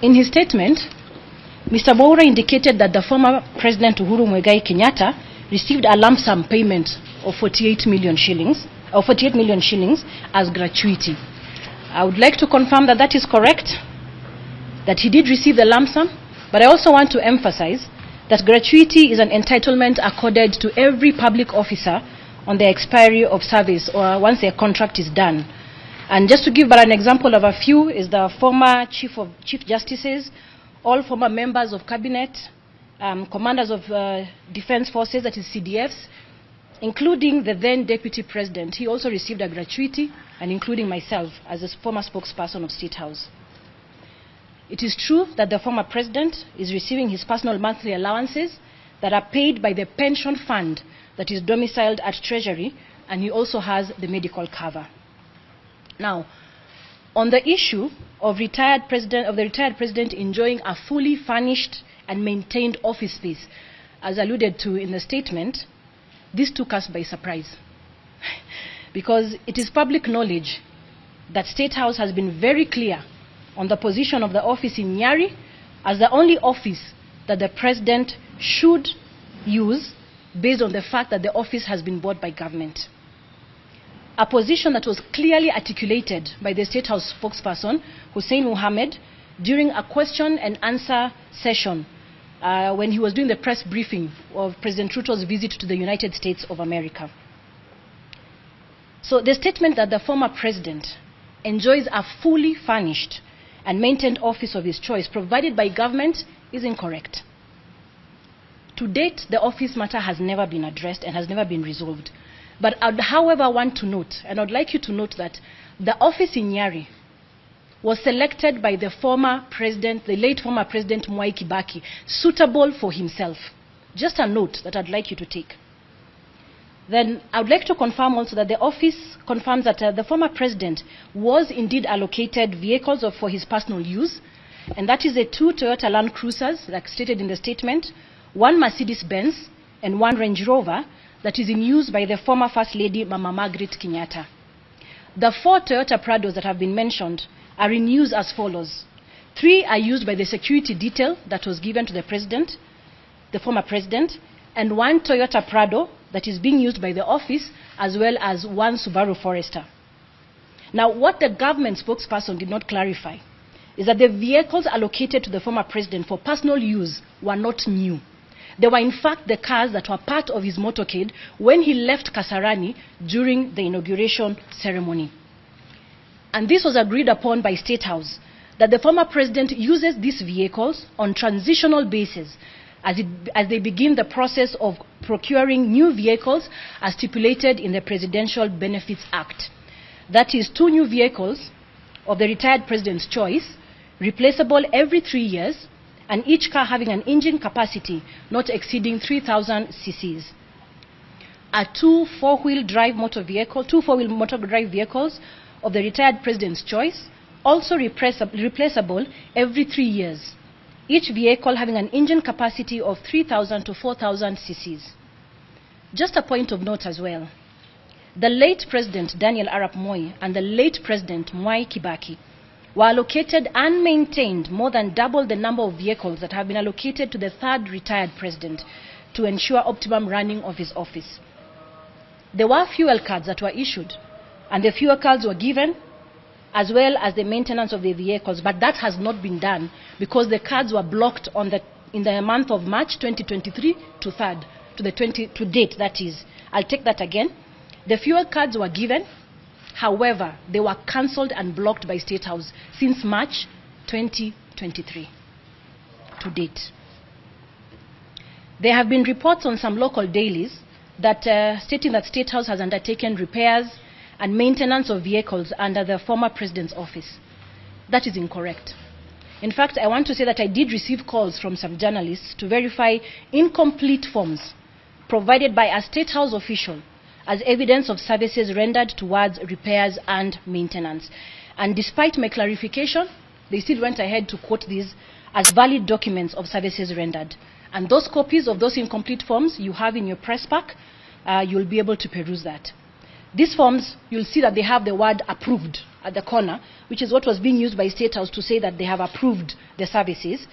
In his statement, Mr. Mwaura indicated that the former President Uhuru Kenyatta received a lump sum payment of 48 million shillings as gratuity. I would like to confirm that that is correct, that he did receive the lump sum, but I also want to emphasize that gratuity is an entitlement accorded to every public officer on the expiry of service or once their contract is done. And just to give but an example of a few is the former Chief Justices, all former members of cabinet, commanders of defense forces, that is CDFs, including the then Deputy President. He also received a gratuity, and including myself as a former spokesperson of State House. It is true that the former President is receiving his personal monthly allowances that are paid by the pension fund that is domiciled at Treasury, and he also has the medical cover. Now, on the issue of the retired president enjoying a fully furnished and maintained office space, as alluded to in the statement, this took us by surprise. Because it is public knowledge that State House has been very clear on the position of the office in Nyeri as the only office that the president should use based on the fact that the office has been bought by government. A position that was clearly articulated by the State House spokesperson, Hussein Mohammed, during a question and answer session when he was doing the press briefing of President Ruto's visit to the United States of America. So the statement that the former president enjoys a fully furnished and maintained office of his choice provided by government is incorrect. To date, the office matter has never been addressed and has never been resolved. But I would, however, want to note, and I'd like you to note that the office in Nyeri was selected by the former president, the late former President Mwai Kibaki, suitable for himself. Just a note that I'd like you to take. Then I would like to confirm also that the office confirms that the former president was indeed allocated vehicles for his personal use, and that is the 2 Toyota Land Cruisers, like stated in the statement, 1 Mercedes-Benz, and 1 Range Rover, that is in use by the former First Lady, Mama Margaret Kenyatta. The 4 Toyota Prados that have been mentioned are in use as follows. 3 are used by the security detail that was given to the president, the former president, and 1 Toyota Prado that is being used by the office, as well as 1 Subaru Forester. Now, what the government spokesperson did not clarify is that the vehicles allocated to the former president for personal use were not new. They were in fact the cars that were part of his motorcade when he left Kasarani during the inauguration ceremony. And this was agreed upon by State House, that the former president uses these vehicles on transitional basis as they begin the process of procuring new vehicles as stipulated in the Presidential Benefits Act. That is 2 new vehicles of the retired president's choice, replaceable every 3 years, and each car having an engine capacity not exceeding 3,000 cc's. 2 four-wheel motor drive vehicles of the retired president's choice, also replaceable every 3 years, each vehicle having an engine capacity of 3,000 to 4,000 cc's. Just a point of note as well, the late President Daniel Arap Moi and the late President Mwai Kibaki were allocated and maintained more than double the number of vehicles that have been allocated to the 3rd retired president to ensure optimum running of his office. There were fuel cards that were issued, and the fuel cards were given, as well as the maintenance of the vehicles, but that has not been done because the cards were blocked in the month of March 2023 to date, that is. I'll take that again. The fuel cards were given. However, they were cancelled and blocked by State House since March 2023 to date. There have been reports on some local dailies that stating that State House has undertaken repairs and maintenance of vehicles under the former president's office. That is incorrect. In fact, I want to say that I did receive calls from some journalists to verify incomplete forms provided by a State House official as evidence of services rendered towards repairs and maintenance. And despite my clarification, they still went ahead to quote these as valid documents of services rendered. And those copies of those incomplete forms you have in your press pack, you'll be able to peruse that. These forms, you'll see that they have the word approved at the corner, which is what was being used by State House to say that they have approved the services.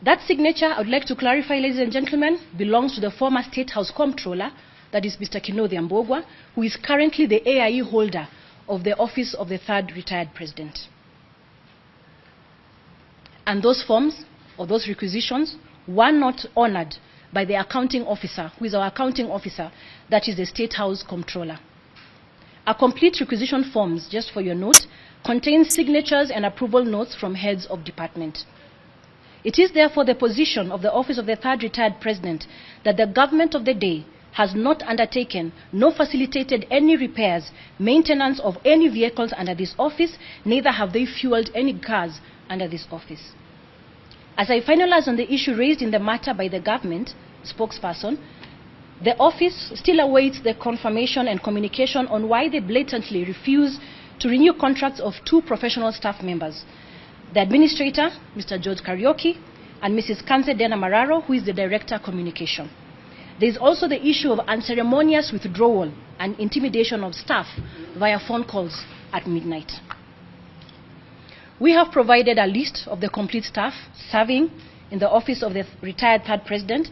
That signature, I would like to clarify, ladies and gentlemen, belongs to the former State House Comptroller, that is Mr. Kinodhi Ambogwa, who is currently the AIE holder of the office of the third retired president. And those forms, or those requisitions, were not honored by the accounting officer, who is our accounting officer, that is the State House Comptroller. A complete requisition forms, just for your note, contains signatures and approval notes from heads of department. It is therefore the position of the office of the third retired president that the government of the day has not undertaken nor facilitated any repairs, maintenance of any vehicles under this office, neither have they fueled any cars under this office. As I finalize on the issue raised in the matter by the government spokesperson, the office still awaits the confirmation and communication on why they blatantly refuse to renew contracts of 2 professional staff members, the administrator, Mr. George Karaoke, and Mrs. Kanze Dena Mararo, who is the director communication. There is also the issue of unceremonious withdrawal and intimidation of staff via phone calls at midnight. We have provided a list of the complete staff serving in the office of the retired third president,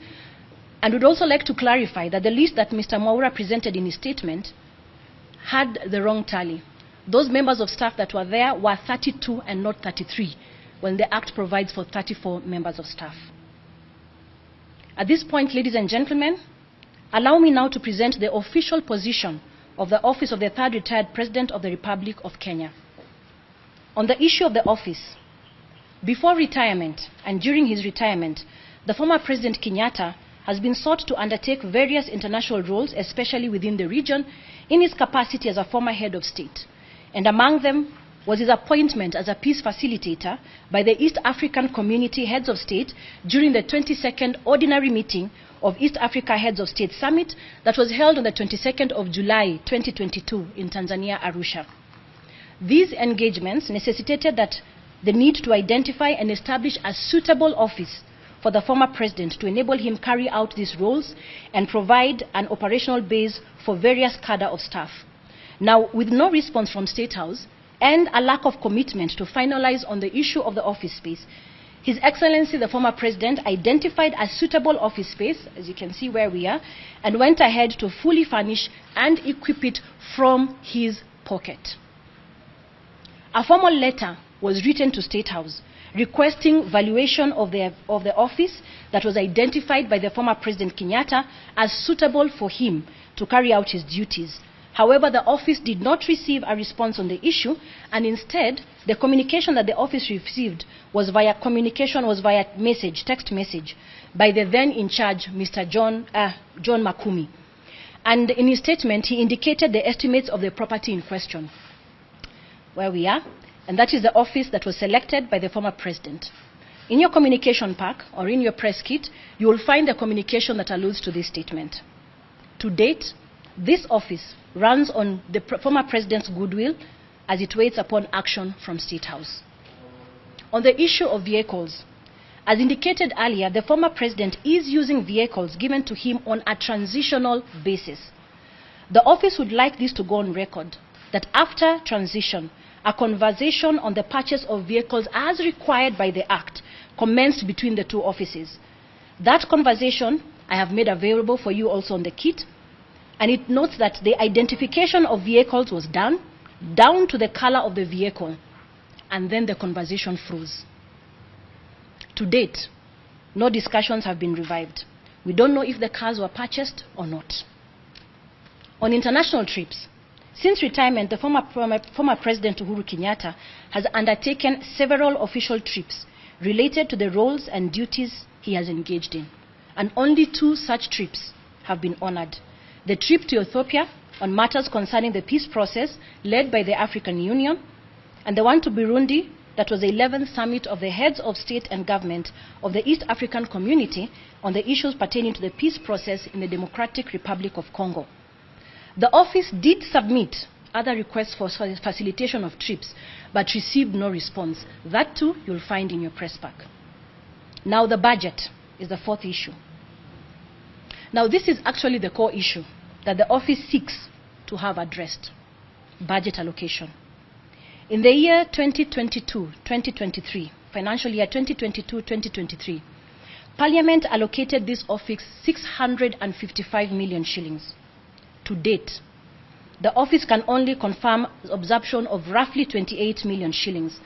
and would also like to clarify that the list that Mr. Mwaura presented in his statement had the wrong tally. Those members of staff that were there were 32 and not 33, when the Act provides for 34 members of staff. At this point, ladies and gentlemen, allow me now to present the official position of the office of the third retired president of the Republic of Kenya. On the issue of the office, before retirement and during his retirement, the former President Kenyatta has been sought to undertake various international roles, especially within the region, in his capacity as a former head of state. And among them was his appointment as a peace facilitator by the East African Community Heads of State during the 22nd Ordinary Meeting of East Africa Heads of State Summit that was held on the 22nd of July 2022 in Tanzania, Arusha. These engagements necessitated that the need to identify and establish a suitable office for the former president to enable him carry out these roles and provide an operational base for various cadre of staff. Now, with no response from State House and a lack of commitment to finalize on the issue of the office space, His Excellency, the former president, identified a suitable office space, as you can see where we are, and went ahead to fully furnish and equip it from his pocket. A formal letter was written to State House requesting valuation of the office that was identified by the former President Kenyatta as suitable for him to carry out his duties. However, the office did not receive a response on the issue, and instead, the communication that the office received was via text message, by the then in charge, Mr. John Makumi. And in his statement, he indicated the estimates of the property in question, where we are, and that is the office that was selected by the former president. In your communication pack, or in your press kit, you will find the communication that alludes to this statement. To date, this office runs on the former president's goodwill as it waits upon action from State House. On the issue of vehicles, as indicated earlier, the former president is using vehicles given to him on a transitional basis. The office would like this to go on record, that after transition, a conversation on the purchase of vehicles as required by the Act commenced between the two offices. That conversation I have made available for you also on the kit, and it notes that the identification of vehicles was done, down to the color of the vehicle, and then the conversation froze. To date, no discussions have been revived. We don't know if the cars were purchased or not. On international trips, since retirement, the former President Uhuru Kenyatta has undertaken several official trips related to the roles and duties he has engaged in, and only 2 such trips have been honored. The trip to Ethiopia on matters concerning the peace process led by the African Union, and the one to Burundi that was the 11th summit of the heads of state and government of the East African Community on the issues pertaining to the peace process in the Democratic Republic of Congo. The office did submit other requests for facilitation of trips, but received no response. That too you'll find in your press pack. Now the budget is the 4th issue. Now this is actually the core issue that the office seeks to have addressed: budget allocation. In the year 2022-2023, financial year 2022-2023, Parliament allocated this office 655 million shillings. To date, the office can only confirm absorption of roughly 28 million shillings,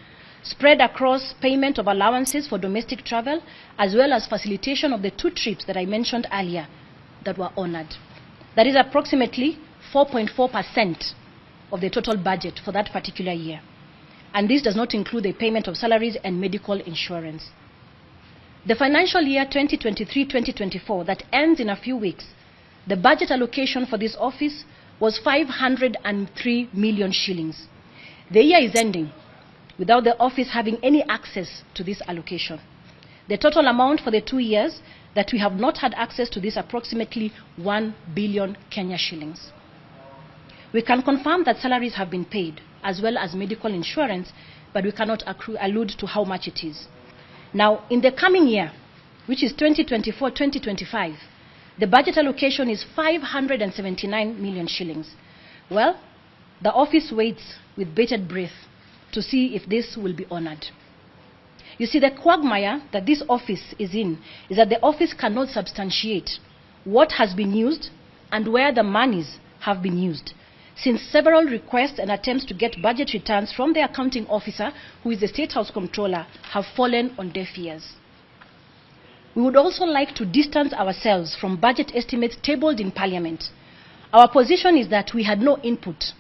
spread across payment of allowances for domestic travel, as well as facilitation of the 2 trips that I mentioned earlier that were honored. That is approximately 4.4% of the total budget for that particular year. And this does not include the payment of salaries and medical insurance. The financial year 2023-2024 that ends in a few weeks, the budget allocation for this office was 503 million shillings. The year is ending without the office having any access to this allocation. The total amount for the 2 years that we have not had access to this approximately 1 billion Kenya shillings. We can confirm that salaries have been paid, as well as medical insurance, but we cannot allude to how much it is. Now, in the coming year, which is 2024-2025, the budget allocation is 579 million shillings. Well, the office waits with bated breath to see if this will be honored. You see, the quagmire that this office is in is that the office cannot substantiate what has been used and where the monies have been used, since several requests and attempts to get budget returns from the accounting officer, who is the State House Comptroller, have fallen on deaf ears. We would also like to distance ourselves from budget estimates tabled in Parliament. Our position is that we had no input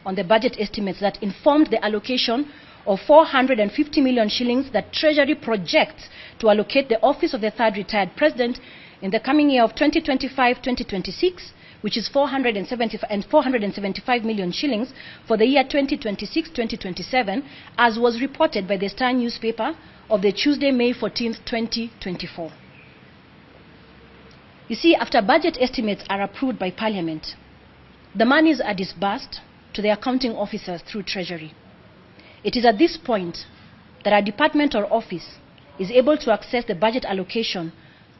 on the budget estimates that informed the allocation of 450 million shillings that Treasury projects to allocate the office of the 3rd retired president in the coming year of 2025-2026, which is 475 million shillings for the year 2026-2027, as was reported by the Star newspaper of the Tuesday, May 14, 2024. You see, after budget estimates are approved by Parliament, the monies are disbursed to the accounting officers through Treasury. It is at this point that our department or office is able to access the budget allocation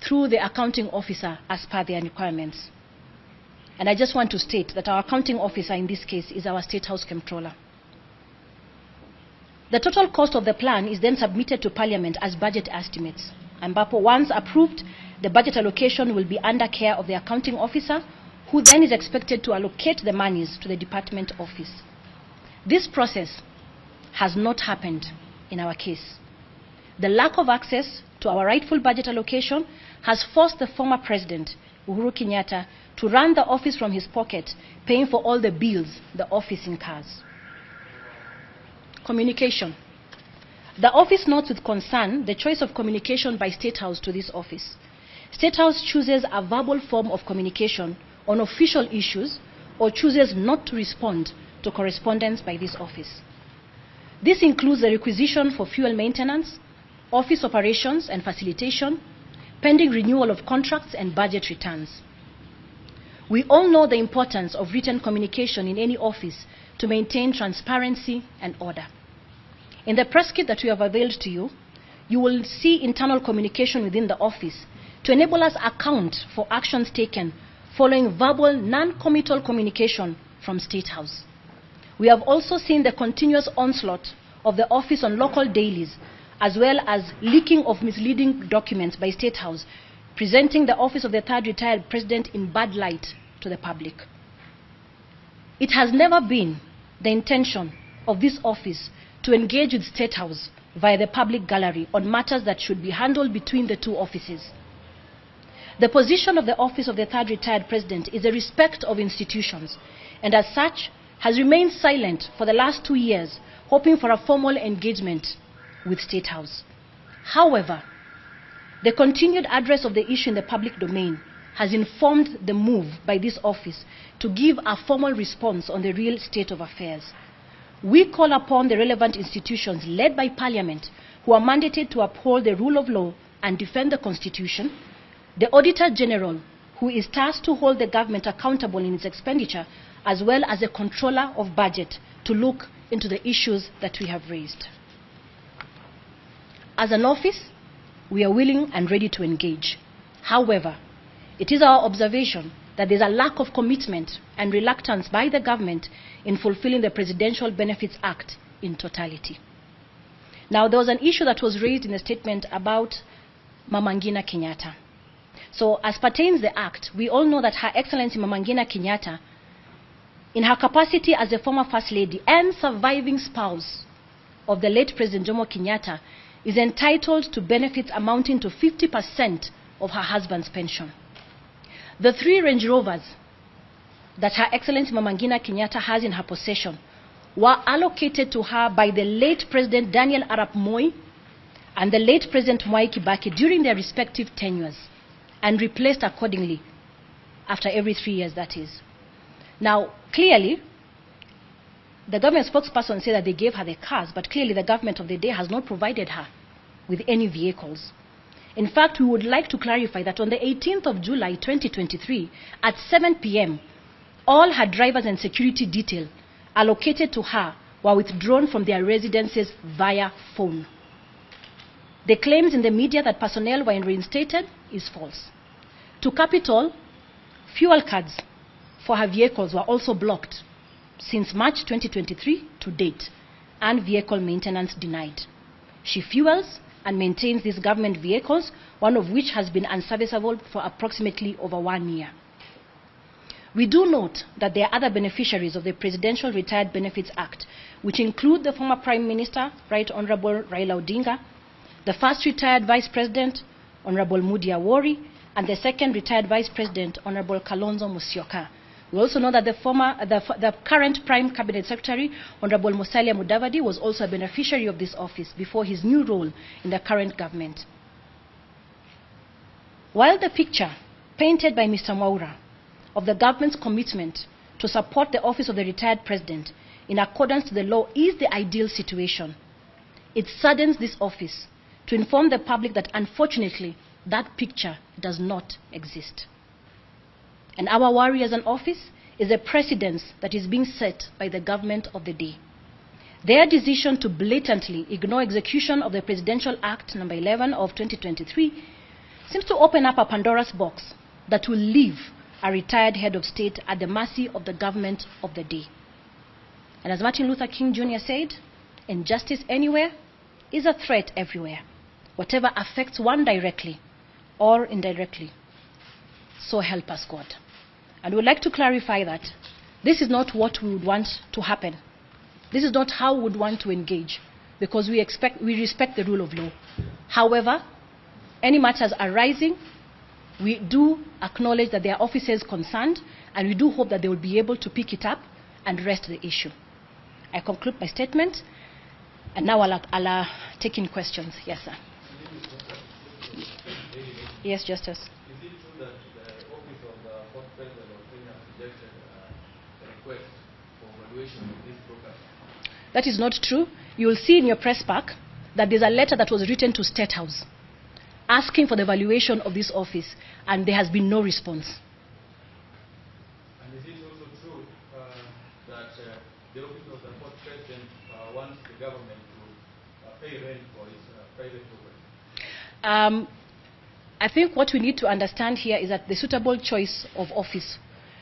through the accounting officer as per their requirements. And I just want to state that our accounting officer in this case is our State House Comptroller. The total cost of the plan is then submitted to Parliament as budget estimates. And once approved, the budget allocation will be under care of the accounting officer, who then is expected to allocate the monies to the department office. This process has not happened in our case. The lack of access to our rightful budget allocation has forced the former president, Uhuru Kenyatta, to run the office from his pocket, paying for all the bills the office incurs. Communication. The office notes with concern the choice of communication by State House to this office. State House chooses a verbal form of communication on official issues or chooses not to respond to correspondence by this office. This includes the requisition for fuel maintenance, office operations and facilitation, pending renewal of contracts and budget returns. We all know the importance of written communication in any office to maintain transparency and order. In the press kit that we have availed to you, you will see internal communication within the office to enable us account for actions taken following verbal non-committal communication from State House. We have also seen the continuous onslaught of the office on local dailies, as well as leaking of misleading documents by State House, presenting the office of the 3rd retired president in bad light to the public. It has never been the intention of this office to engage with State House via the public gallery on matters that should be handled between the 2 offices. The position of the office of the 3rd retired president is a respect of institutions, and as such has remained silent for the last 2 years, hoping for a formal engagement with State House. However, the continued address of the issue in the public domain has informed the move by this office to give a formal response on the real state of affairs. We call upon the relevant institutions led by Parliament, who are mandated to uphold the rule of law and defend the Constitution, the Auditor General, who is tasked to hold the government accountable in its expenditure, as well as the Controller of Budget, to look into the issues that we have raised. As an office, we are willing and ready to engage. However, it is our observation that there is a lack of commitment and reluctance by the government in fulfilling the Presidential Benefits Act in totality. Now, there was an issue that was raised in the statement about Mama Ngina Kenyatta. So, as pertains the Act, we all know that Her Excellency Mama Ngina Kenyatta, in her capacity as the former First Lady and surviving spouse of the late President Jomo Kenyatta, is entitled to benefits amounting to 50% of her husband's pension. The 3 Range Rovers that Her Excellency Mama Ngina Kenyatta has in her possession were allocated to her by the late President Daniel Arap Moi and the late President Mwai Kibaki during their respective tenures, and replaced accordingly after every 3 years, that is. Now, clearly, the government spokesperson said that they gave her the cars, but clearly the government of the day has not provided her with any vehicles. In fact, we would like to clarify that on the 18th of July 2023, at 7 p.m., all her drivers and security detail allocated to her were withdrawn from their residences via phone. The claims in the media that personnel were reinstated is false. To Capital, fuel cards for her vehicles were also blocked since March 2023 to date, and vehicle maintenance denied. She fuels and maintains these government vehicles, one of which has been unserviceable for approximately over 1 year. We do note that there are other beneficiaries of the Presidential Retired Benefits Act, which include the former Prime Minister, Right Honorable Raila Odinga, the first retired Vice President, Honorable Mudi Awori, and the second retired Vice President, Honorable Kalonzo Musyoka. We also know that the current Prime Cabinet Secretary, Honorable Musalia Mudavadi, was also a beneficiary of this office before his new role in the current government. While the picture painted by Mr. Mwaura of the government's commitment to support the office of the retired president in accordance to the law is the ideal situation, it saddens this office to inform the public that unfortunately that picture does not exist. And our worry as an office is a precedence that is being set by the government of the day. Their decision to blatantly ignore execution of the Presidential Act No. 11 of 2023 seems to open up a Pandora's box that will leave a retired head of state at the mercy of the government of the day. And as Martin Luther King Jr. said, injustice anywhere is a threat everywhere, whatever affects one directly or indirectly. So help us God. And we would like to clarify that this is not what we would want to happen. This is not how we would want to engage, because we respect the rule of law. However, any matters arising, we do acknowledge that there are officers concerned, and we do hope that they will be able to pick it up and rest the issue. I conclude my statement, and now I'll take in questions. Yes, sir. Yes, Justice. Is it true that the office of the fourth president of Kenya rejected the request for valuation of this property? That is not true. You will see in your press pack that there's a letter that was written to State House asking for the valuation of this office, and there has been no response. And is it also true that the office of the fourth president wants the government to pay rent for its private property? I think what we need to understand here is that the suitable choice of office,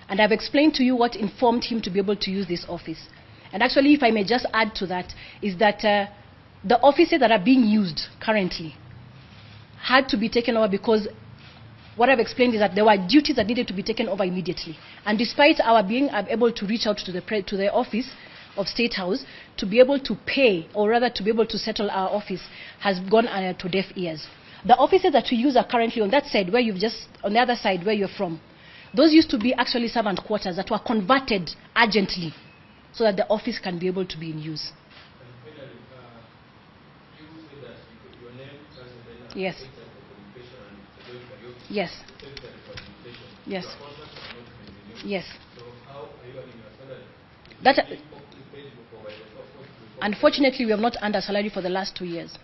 and I've explained to you what informed him to be able to use this office. And actually, if I may just add to that, is that the offices that are being used currently had to be taken over, because what I've explained is that there were duties that needed to be taken over immediately. And despite our being able to reach out to the office of State House to be able to pay, or rather to be able to settle our office, has gone to deaf ears. The offices that we use are currently on that side, on the other side where you're from. Those used to be actually servant quarters that were converted urgently so that the office can be able to be in use. And finally, you said that your name, Kanze Dena, Yes. Yes. Yes. Yes. So how are you earning your salary? That, unfortunately, we have not earned a salary for the last 2 years.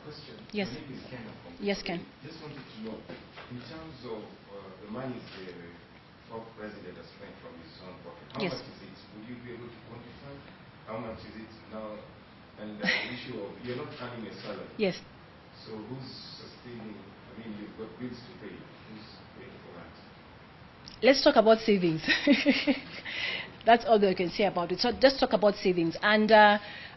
Question. Yes. My name is Ken. Yes, Ken. Just wanted to know, in terms of the money the fourth president has spent from his own pocket, how Yes. much is it? Would you be able to quantify? How much is it now? And the issue of you're not earning a salary. Yes. So who's sustaining? I mean, you've got bills to pay. Who's paying for that? Let's talk about savings. That's all that I can say about it. So just talk about savings. And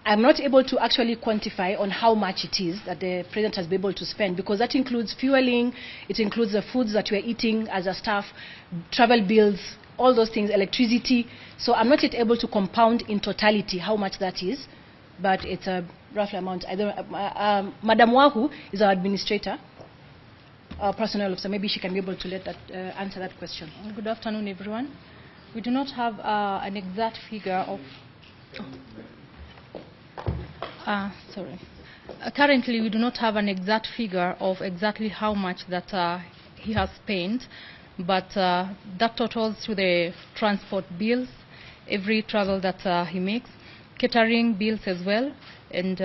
I'm not able to actually quantify on how much it is that the president has been able to spend, because that includes fueling, it includes the foods that we're eating as a staff, travel bills, all those things, electricity. So I'm not yet able to compound in totality how much that is, but it's a rough amount. Madam Wahu is our administrator, our personnel officer. Maybe she can be able to answer that question. Good afternoon, everyone. We do not have an exact figure of... currently, we do not have an exact figure of exactly how much that he has spent, but that totals to the transport bills, every travel that he makes, catering bills as well, and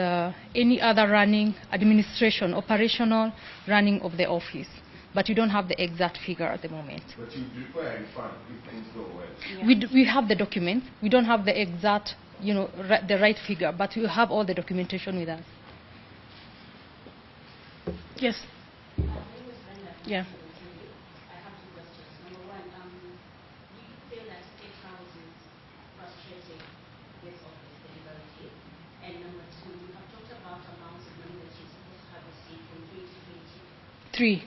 any other running, administration, operational running of the office. But we don't have the exact figure at the moment. But you require a fund if things go well. Yeah. We have the documents. We don't have the exact, the right figure, but we have all the documentation with us. Yes. Yeah. I have two questions. Number one, do you feel that State House is frustrating this office deliberately? And number two, you have talked about amounts of money that you're supposed to have received from 2023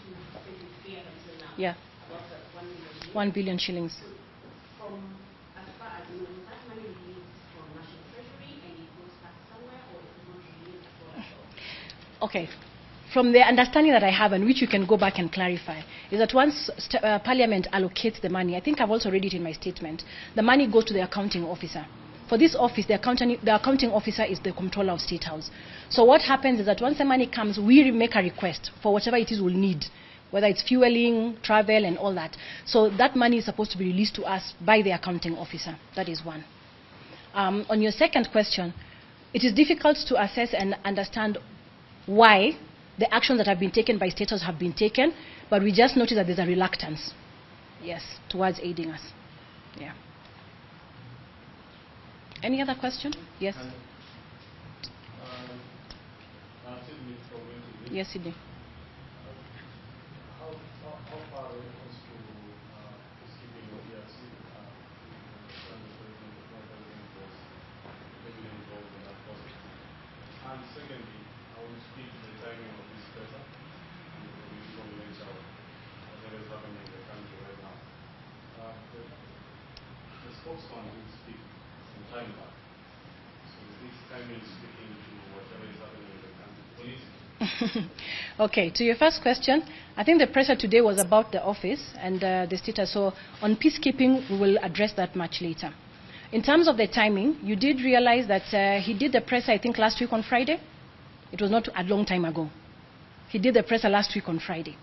until now. Yeah. About 1 billion. 1 billion shillings. From as far as you know, is that money released from National Treasury and it goes back somewhere, or is it not released at all? Okay. From the understanding that I have, and which you can go back and clarify, is that once Parliament allocates the money, I think I've also read it in my statement, the money goes to the accounting officer. For this office, the accounting officer is the controller of State House. So what happens is that once the money comes, we make a request for whatever it is we'll need, whether it's fueling, travel, and all that. So that money is supposed to be released to us by the accounting officer. That is one. On your second question, it is difficult to assess and understand why the actions that have been taken by State House have been taken, but we just notice that there's a reluctance, yes, towards aiding us. Yeah. Any other question? Yes. Yes, Sydney. How far when it comes to peacekeeping what we have seen when the president was heavily involved in that process? And secondly, I want to speak to the timing of this pressure and the political nature of whatever is happening in the country right now. The spokesman did speak some time back. So this timing is speaking to whatever is happening in the country politically. Okay, to your first question, I think the pressure today was about the office and the status. So on peacekeeping, we will address that much later. In terms of the timing, you did realize that he did the presser, I think, last week on Friday. It was not a long time ago. He did the presser last week on Friday.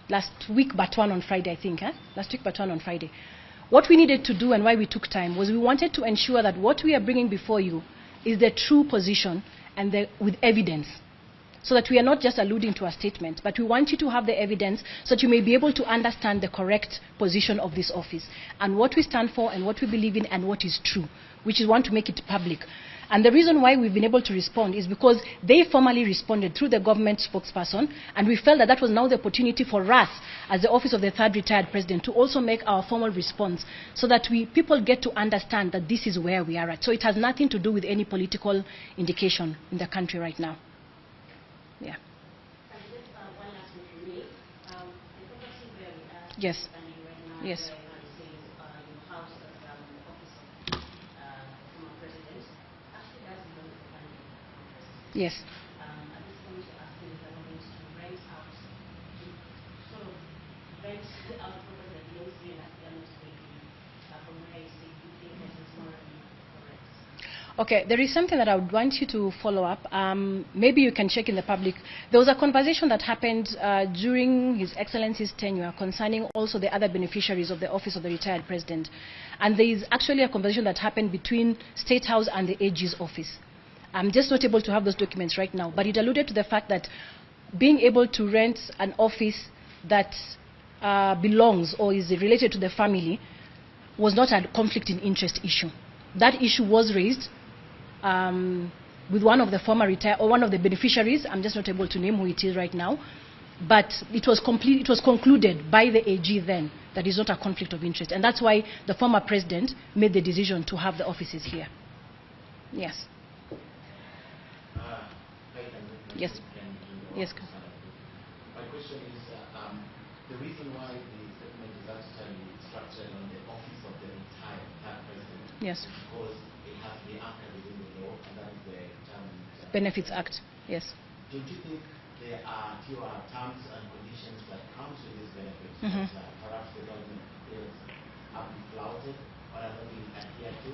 Last week, but one on Friday, I think. Last week, but one on Friday. What we needed to do and why we took time was we wanted to ensure that what we are bringing before you is the true position and with evidence. So that we are not just alluding to a statement, but we want you to have the evidence so that you may be able to understand the correct position of this office and what we stand for and what we believe in and what is true, which is want to make it public. And the reason why we've been able to respond is because they formally responded through the government spokesperson, and we felt that that was now the opportunity for us as the office of the third retired president to also make our formal response so that people get to understand that this is where we are at. So it has nothing to do with any political indication in the country right now. Yeah. One last one from me. The property where we are Yes. standing right now, Yes. where it says your house as the office of former president, actually does belong to the family of the former president. Yes. At this point, you're asking the government to rent out, to sort of rent out the property that belongs to you and they are not going to you. From where you say you think this is morally correct. Okay, there is something that I would want you to follow up. Maybe you can check in the public. There was a conversation that happened during His Excellency's tenure concerning also the other beneficiaries of the office of the retired president. And there is actually a conversation that happened between State House and the AG's office. I'm just not able to have those documents right now, but it alluded to the fact that being able to rent an office that belongs or is related to the family was not a conflict in interest issue. That issue was raised with one of the former retired or one of the beneficiaries. I'm just not able to name who it is right now. but it was concluded by the AG then that is not a conflict of interest. And that's why the former president made the decision to have the offices here. Yes. Yes. Yes. My question is, the reason why the statement is actually structured on the office of the retired president Yes. is because it has to be anchored within the law, and that is the term Benefits Act. Yes. Don't you think there are terms and conditions that come to these benefits that perhaps the government feels have been flouted or have not been adhered to,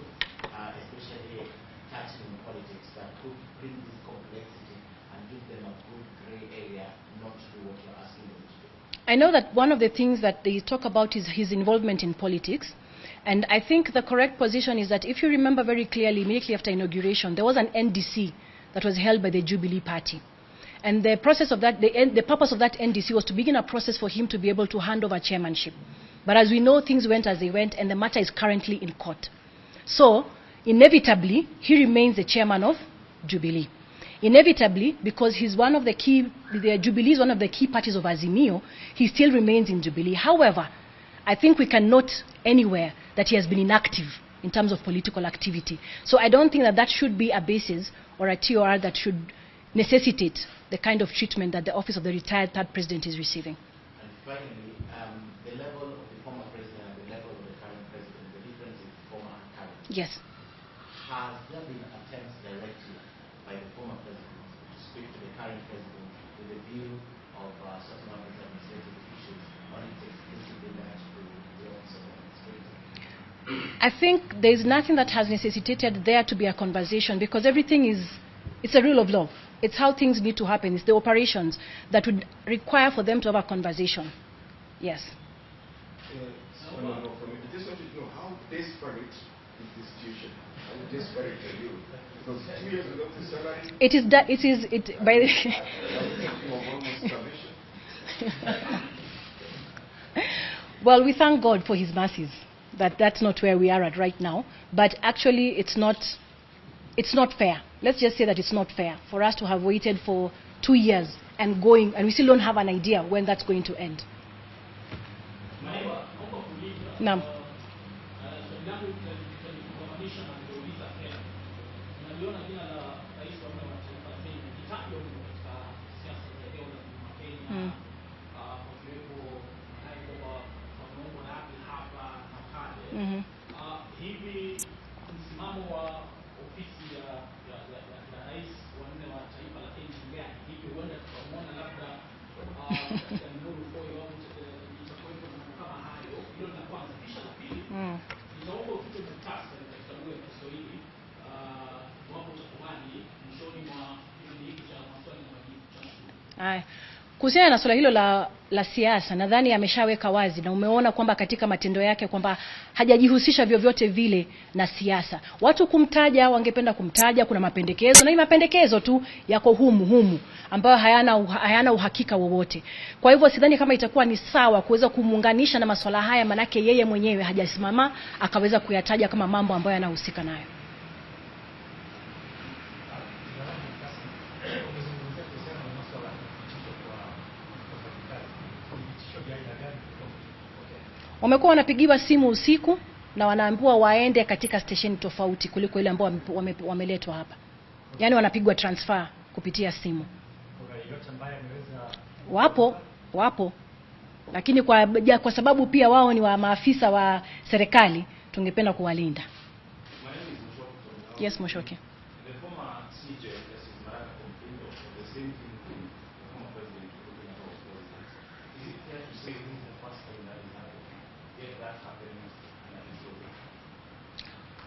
especially touching on politics that could bring this complexity and give them a good gray area not to do what you're asking them to do? I know that one of the things that they talk about is his involvement in politics. And I think the correct position is that if you remember very clearly, immediately after inauguration, there was an NDC that was held by the Jubilee Party. And the process of that, the purpose of that NDC was to begin a process for him to be able to hand over chairmanship. But as we know, things went as they went, and the matter is currently in court. So, inevitably, he remains the chairman of Jubilee. Inevitably, because he's one of the Jubilee is one of the key parties of Azimio, he still remains in Jubilee. However, I think we can note anywhere that he has been inactive in terms of political activity. So I don't think that that should be a basis or a TOR that should necessitate the kind of treatment that the office of the retired third president is receiving. And finally, the level of the former president and the level of the current president, the difference is former and current. Yes. Has there been attempts directly by the former president to speak to the current president with a view of sorting out these administrative issues, or it's exclusively left to the office of the administrator? I think there's nothing that has necessitated there to be a conversation, because everything it's a rule of law. It's how things need to happen. It's the operations that would require for them to have a conversation. Yes. I just want to know how desperate is the institution? How desperate are you? Because 2 years without the salary. By the Well, we thank God for his mercies. That's not where we are at right now. But actually, it's not fair. Let's just say that it's not fair for us to have waited for 2 years and we still don't have an idea when that's going to end. Naam. Hivi msimamo wa ofisi ya rais wa nne wa taifa la Kenya gani? Hivi huenda tukamwona labda katika Uhuru Kenyatta au itakuwepo na kama hayo. Hilo la kwanza. Kisha la pili, nitaomba utupe muhtasari katika lugha ya Kiswahili wapo utakumani mwishoni mwa kipindi hiki cha maswali na majibu cha shule. Kuhusiana na swala hilo la siasa, nadhani ameshaweka wazi na umeona kwamba katika matendo yake kwamba hajajihusisha vyovyote vile na siasa. Watu kumtaja, wangependa kumtaja, kuna mapendekezo, na hii mapendekezo tu yako humu ambayo hayana uhakika wowote. Kwa hivyo sidhani kama itakuwa ni sawa kuweza kumuunganisha na masuala haya, manake yeye mwenyewe hajasimama akaweza kuyataja kama mambo ambayo yanahusika nayo. Wamekuwa wanapigiwa simu usiku na wanaambiwa waende katika station tofauti kuliko ile ambao wameletwa hapa. Yaani wanapigwa transfer kupitia simu. Wapo. Lakini kwa sababu pia wao ni wa maafisa wa serikali, tungependa kuwalinda. Yes, Moshoke.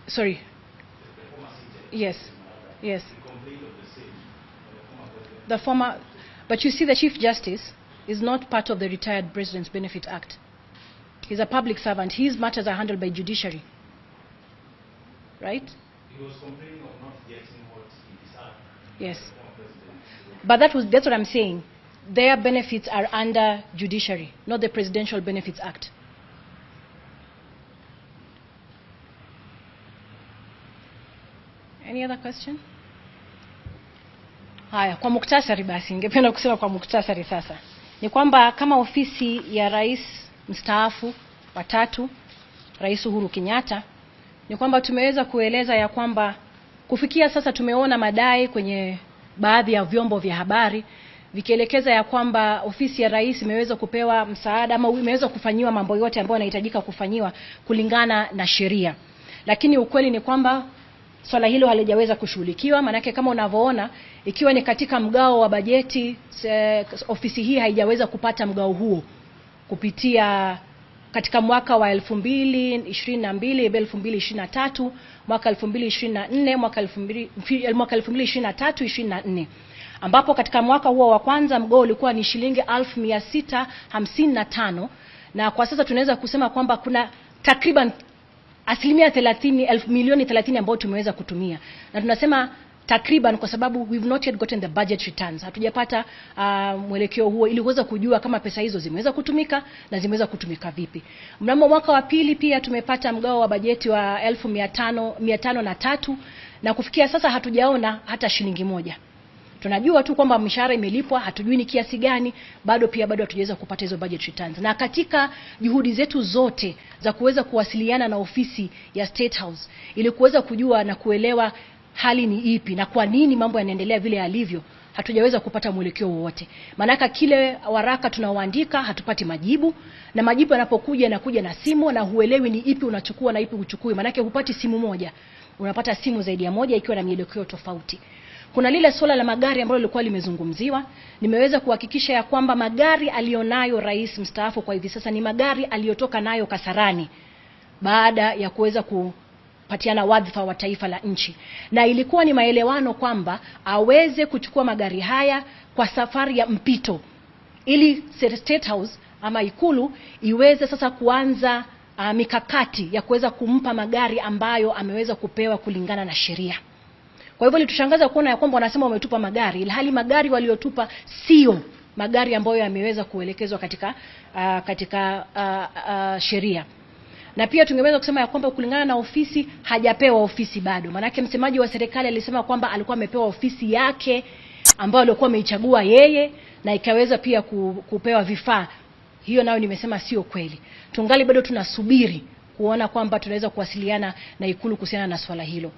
Sorry. Yes. The former, but you see, the Chief Justice is not part of the Retired President's Benefit Act. He's a public servant. His matters are handled by judiciary. Right? He was complaining of not getting what he deserved. Yes. But that's what I'm saying. Their benefits are under judiciary, not the Presidential Benefits Act. Any other question? Haya, kwa muktasari basi, ningependa kusema kwa muktasari sasa. ni kwamba kama ofisi ya rais mstaafu wa 3, Rais Uhuru Kenyatta, ni kwamba tumeweza kueleza ya kwamba kufikia sasa tumeona madai kwenye baadhi ya vyombo vya habari vikielekeza ya kwamba ofisi ya rais imeweza kupewa msaada ama imeweza kufanyiwa mambo yote ambayo yanahitajika kufanyiwa kulingana na sheria. Lakini ukweli ni kwamba swala hilo halijaweza kushughulikiwa, manake kama unavyoona ikiwa ni katika mgao wa bajeti, ofisi hii haijaweza kupata mgao huo kupitia katika mwaka wa 2022, 2023, mwaka 2024, mwaka 2023-24, ambapo katika mwaka huo wa kwanza mgao ulikuwa ni shilingi 1655, na kwa sasa tunaweza kusema kwamba kuna takriban asilimia 30, milioni 30 ambao tumeweza kutumia. Na tunasema takriban kwa sababu we've not yet gotten the budget returns. Hatujapata mwelekeo huo ili kuweza kujua kama pesa hizo zimeweza kutumika na zimeweza kutumika vipi. Mnamo mwaka wa pili pia tumepata mgao wa bajeti wa 1503, na kufikia sasa hatujaona hata shilingi moja. Tunajua tu kwamba mishahara imelipwa, hatujui ni kiasi gani, bado hatujaweza kupata hizo budget returns. Na katika juhudi zetu zote za kuweza kuwasiliana na ofisi ya State House ili kuweza kujua na kuelewa hali ni ipi na kwa nini mambo yanaendelea vile yalivyo, hatujaweza kupata mwelekeo wowote. Maana kile waraka tunaoandika hatupati majibu, na majibu yanapokuja yanakuja na simu na huelewi ni ipi unachukua na ipi uchukui. Maana hupati simu moja, unapata simu zaidi ya moja ikiwa na mielekeo tofauti. Kuna lile swala la magari ambalo lilikuwa limezungumziwa. Nimeweza kuhakikisha ya kwamba magari alionayo rais mstaafu kwa hivi sasa ni magari aliyotoka nayo Kasarani baada ya kuweza kupatiana wadhifa wa taifa la nchi, na ilikuwa ni maelewano kwamba aweze kuchukua magari haya kwa safari ya mpito ili State House ama Ikulu iweze sasa kuanza mikakati ya kuweza kumpa magari ambayo ameweza kupewa kulingana na sheria. Kwa hivyo litushangaza kuona ya kwamba wanasema wametupa magari, ilhali magari waliotupa sio magari ambayo yameweza kuelekezwa katika sheria. Na pia tungeweza kusema ya kwamba kulingana na ofisi hajapewa ofisi bado. Maana msemaji wa serikali alisema kwamba alikuwa amepewa ofisi yake ambayo alikuwa ameichagua yeye na ikaweza pia kupewa vifaa. Hiyo nayo nimesema sio kweli. Tungali bado tunasubiri kuona kwamba tunaweza kuwasiliana na Ikulu kuhusiana na swala hilo.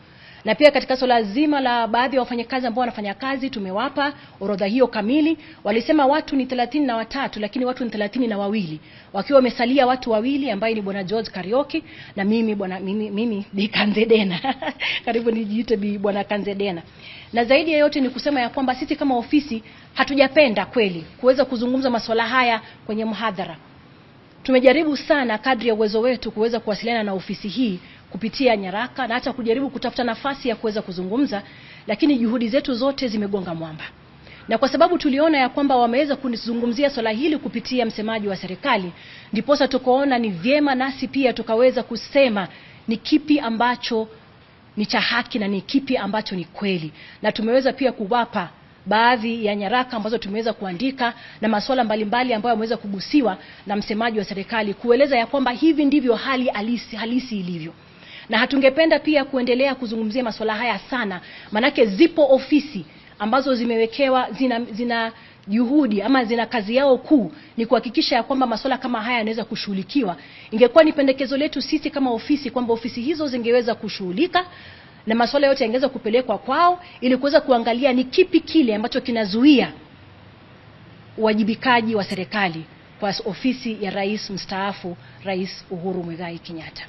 Na pia katika swala zima la baadhi ya wafanyakazi ambao wanafanya kazi, tumewapa orodha hiyo kamili. Walisema watu ni 33 lakini watu ni 32, wakiwa wamesalia watu wawili ambaye ni bwana George Karioki na mimi Bi Kanze Dena. Karibu nijiite Bi bwana Kanze Dena. Na zaidi ya yote ni kusema ya kwamba sisi kama ofisi hatujapenda kweli kuweza kuzungumza masuala haya kwenye mhadhara. Tumejaribu sana kadri ya uwezo wetu kuweza kuwasiliana na ofisi hii kupitia nyaraka na hata kujaribu kutafuta nafasi ya kuweza kuzungumza, lakini juhudi zetu zote zimegonga mwamba. Na kwa sababu tuliona ya kwamba wameweza kuzungumzia swala hili kupitia msemaji wa serikali, ndiposa tukaona ni vyema nasi pia tukaweza kusema ni kipi ambacho ni cha haki na ni kipi ambacho ni kweli. Na tumeweza pia kuwapa baadhi ya nyaraka ambazo tumeweza kuandika na masuala mbalimbali ambayo yameweza kugusiwa na msemaji wa serikali, kueleza ya kwamba hivi ndivyo hali halisi ilivyo. Na hatungependa pia kuendelea kuzungumzia masuala haya sana, manake zipo ofisi ambazo zimewekewa zina juhudi ama zina kazi yao kuu ni kuhakikisha ya kwamba masuala kama haya yanaweza kushughulikiwa. Ingekuwa ni pendekezo letu sisi kama ofisi kwamba ofisi hizo zingeweza kushughulika na masuala yote yangeweza kupelekwa kwao ili kuweza kuangalia ni kipi kile ambacho kinazuia uwajibikaji wa serikali kwa ofisi ya rais mstaafu, Rais Uhuru Kenyatta.